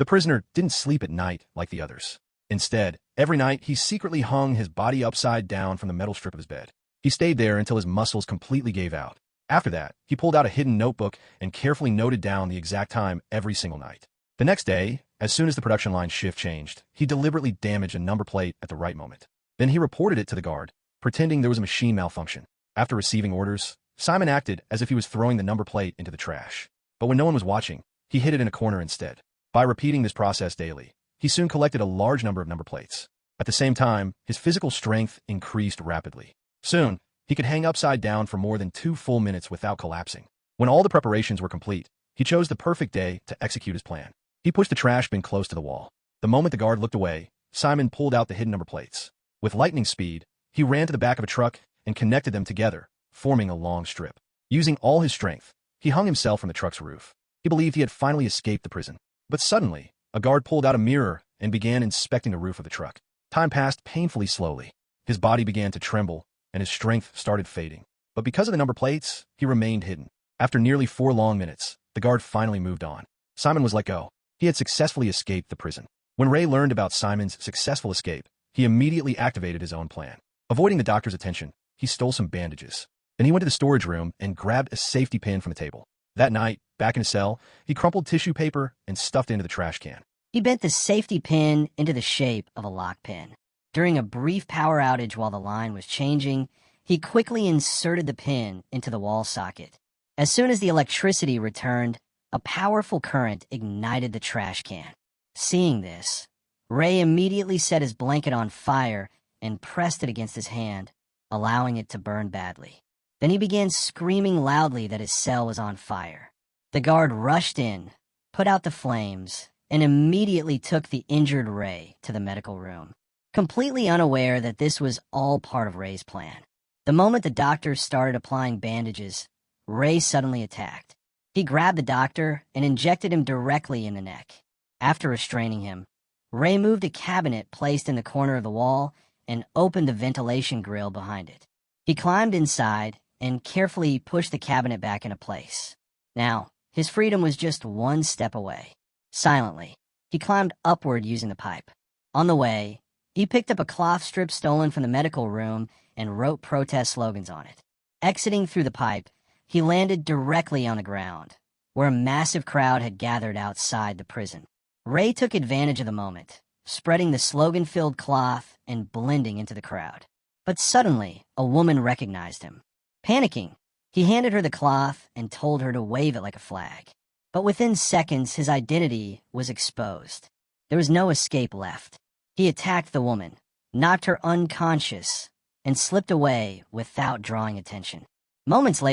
The prisoner didn't sleep at night like the others. Instead, every night he secretly hung his body upside down from the metal strip of his bed. He stayed there until his muscles completely gave out. After that, he pulled out a hidden notebook and carefully noted down the exact time every single night. The next day, as soon as the production line shift changed, he deliberately damaged a number plate at the right moment. Then he reported it to the guard, pretending there was a machine malfunction. After receiving orders, Simon acted as if he was throwing the number plate into the trash. But when no one was watching, he hid it in a corner instead. By repeating this process daily, he soon collected a large number of number plates. At the same time, his physical strength increased rapidly. Soon, he could hang upside down for more than 2 full minutes without collapsing. When all the preparations were complete, he chose the perfect day to execute his plan. He pushed the trash bin close to the wall. The moment the guard looked away, Simon pulled out the hidden number plates. With lightning speed, he ran to the back of a truck and connected them together, forming a long strip. Using all his strength, he hung himself from the truck's roof. He believed he had finally escaped the prison. But suddenly, a guard pulled out a mirror and began inspecting the roof of the truck. Time passed painfully slowly. His body began to tremble, and his strength started fading. But because of the number plates, he remained hidden. After nearly 4 long minutes, the guard finally moved on. Simon was let go. He had successfully escaped the prison. When Ray learned about Simon's successful escape, he immediately activated his own plan. Avoiding the doctor's attention, he stole some bandages. Then he went to the storage room and grabbed a safety pin from the table. That night, back in his cell, he crumpled tissue paper and stuffed it into the trash can. He bent the safety pin into the shape of a lock pin. During a brief power outage while the line was changing, he quickly inserted the pin into the wall socket. As soon as the electricity returned, a powerful current ignited the trash can. Seeing this, Ray immediately set his blanket on fire and pressed it against his hand, allowing it to burn badly. Then he began screaming loudly that his cell was on fire. The guard rushed in, put out the flames, and immediately took the injured Ray to the medical room, completely unaware that this was all part of Ray's plan. The moment the doctor started applying bandages, Ray suddenly attacked. He grabbed the doctor and injected him directly in the neck. After restraining him, Ray moved a cabinet placed in the corner of the wall and opened the ventilation grill behind it. He climbed inside and carefully pushed the cabinet back into place. Now, his freedom was just 1 step away. Silently, he climbed upward using the pipe. On the way, he picked up a cloth strip stolen from the medical room and wrote protest slogans on it. Exiting through the pipe, he landed directly on the ground, where a massive crowd had gathered outside the prison. Ray took advantage of the moment, spreading the slogan-filled cloth and blending into the crowd. But suddenly, a woman recognized him. Panicking, he handed her the cloth and told her to wave it like a flag. But within seconds, his identity was exposed. There was no escape left. He attacked the woman, knocked her unconscious, and slipped away without drawing attention. Moments later,